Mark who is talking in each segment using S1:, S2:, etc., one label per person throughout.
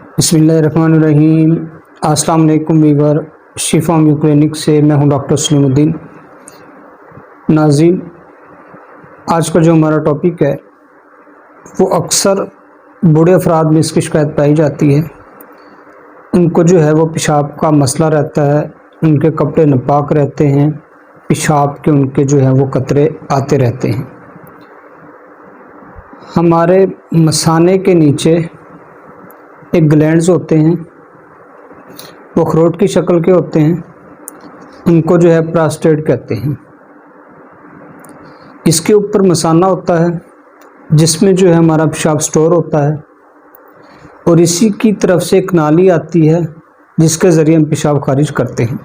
S1: बिस्मिल्लाहिर्रहमानिर्रहीम। अस्सलाम वालेकुम वीवर, शिफा होम्यो क्लिनिक से मैं हूं डॉक्टर सलीमुद्दीन। नाज़रीन, आज का जो हमारा टॉपिक है वो अक्सर बूढ़े अफराद में इसकी शिकायत पाई जाती है। उनको जो है वो पेशाब का मसला रहता है, उनके कपड़े नापाक रहते हैं, पेशाब के उनके जो है वो कतरे आते रहते हैं। हमारे मसाने के नीचे एक ग्लैंड्स होते हैं, वो अखरोट की शक्ल के होते हैं, उनको जो है प्रोस्टेट कहते हैं। इसके ऊपर मसाना होता है जिसमें जो है हमारा पेशाब स्टोर होता है, और इसी की तरफ से एक नाली आती है जिसके ज़रिए हम पेशाब खारिज करते हैं।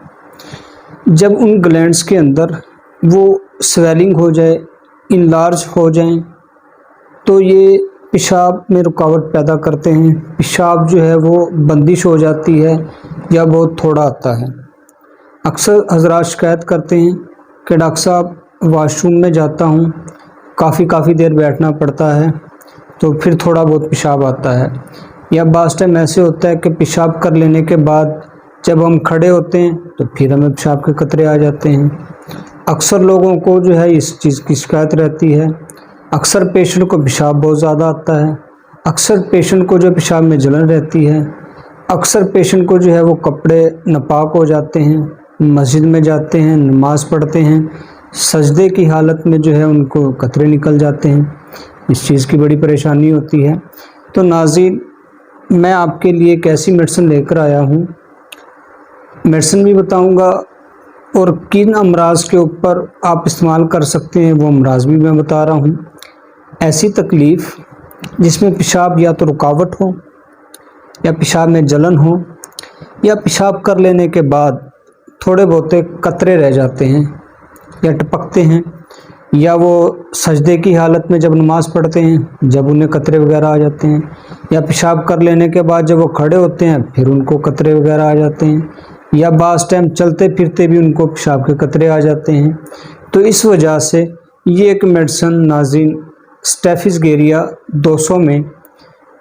S1: जब उन ग्लैंड्स के अंदर वो स्वेलिंग हो जाए, इनलार्ज हो जाएं, तो ये पेशाब में रुकावट पैदा करते हैं। पेशाब जो है वो बंदिश हो जाती है या बहुत थोड़ा आता है। अक्सर हजरात शिकायत करते हैं कि डॉक्टर साहब वॉशरूम में जाता हूँ, काफ़ी देर बैठना पड़ता है तो फिर थोड़ा बहुत पेशाब आता है, या बाज़ टाइम ऐसे होता है कि पेशाब कर लेने के बाद जब हम खड़े होते हैं तो फिर हमें पेशाब के कतरे आ जाते हैं। अक्सर लोगों को जो है इस चीज़ की शिकायत रहती है। अक्सर पेशेंट को पेशाब बहुत ज़्यादा आता है, अक्सर पेशेंट को जो पेशाब में जलन रहती है, अक्सर पेशेंट को जो है वो कपड़े नापाक हो जाते हैं, मस्जिद में जाते हैं, नमाज़ पढ़ते हैं, सजदे की हालत में जो है उनको कतरे निकल जाते हैं। इस चीज़ की बड़ी परेशानी होती है। तो नाज़रीन, मैं आपके लिए एक ऐसी मेडिसिन लेकर आया हूँ, मेडिसिन भी बताऊँगा और किन अमराज के ऊपर आप इस्तेमाल कर सकते हैं वो अमराज भी मैं बता रहा हूँ। ऐसी तकलीफ़ जिसमें पेशाब या तो रुकावट हो, या पेशाब में जलन हो, या पेशाब कर लेने के बाद थोड़े बहुत कतरे रह जाते हैं या टपकते हैं, या वो सजदे की हालत में जब नमाज़ पढ़ते हैं जब उन्हें कतरे वगैरह आ जाते हैं, या पेशाब कर लेने के बाद जब वो खड़े होते हैं फिर उनको कतरे वगैरह आ जाते हैं, या बाज़ टाइम चलते फिरते भी उनको पेशाब के कतरे आ जाते हैं। तो इस वजह से ये एक मेडिसिन नाज़रीन स्टेफिसगेरिया 200 में,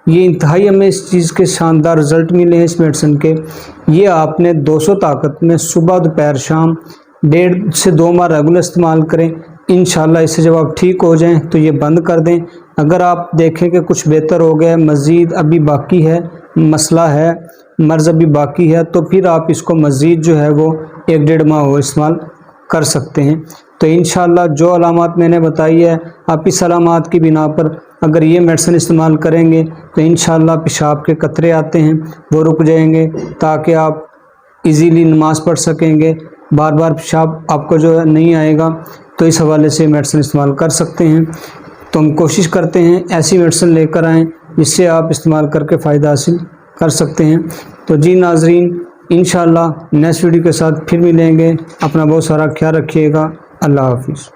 S1: ये इंतहाई हमें इस चीज़ के शानदार रिज़ल्ट मिले हैं इस मेडिसिन के। ये आपने 200 ताकत में सुबह दोपहर शाम 1.5 से 2 माह रेगुलर इस्तेमाल करें। इंशाल्लाह इससे जब आप ठीक हो जाएं तो ये बंद कर दें। अगर आप देखें कि कुछ बेहतर हो गया, मज़ीद अभी बाकी है, मसला है, मर्ज़ अभी बाकी है, तो फिर आप इसको मज़ीद जो है वो 1-1.5 माह और इस्तेमाल कर सकते हैं। तो इंशाल्लाह जो अलामात मैंने बताई है, आप इस अलामात की बिना पर अगर ये मेडिसिन इस्तेमाल करेंगे तो इंशाल्लाह पेशाब के कतरे आते हैं वो रुक जाएंगे, ताकि आप इजीली नमाज़ पढ़ सकेंगे। बार बार पेशाब आपको जो है नहीं आएगा। तो इस हवाले से मेडिसिन इस्तेमाल कर सकते हैं। तो हम कोशिश करते हैं ऐसी मेडिसिन लेकर आएँ जिससे आप इस्तेमाल करके फ़ायदा हासिल कर सकते हैं। तो जी नाज़रीन, इंशाल्लाह नेक्स्ट वीडियो के साथ फिर मिलेंगे। अपना बहुत सारा ख्याल रखिएगा। अल्लाह हाफिज़।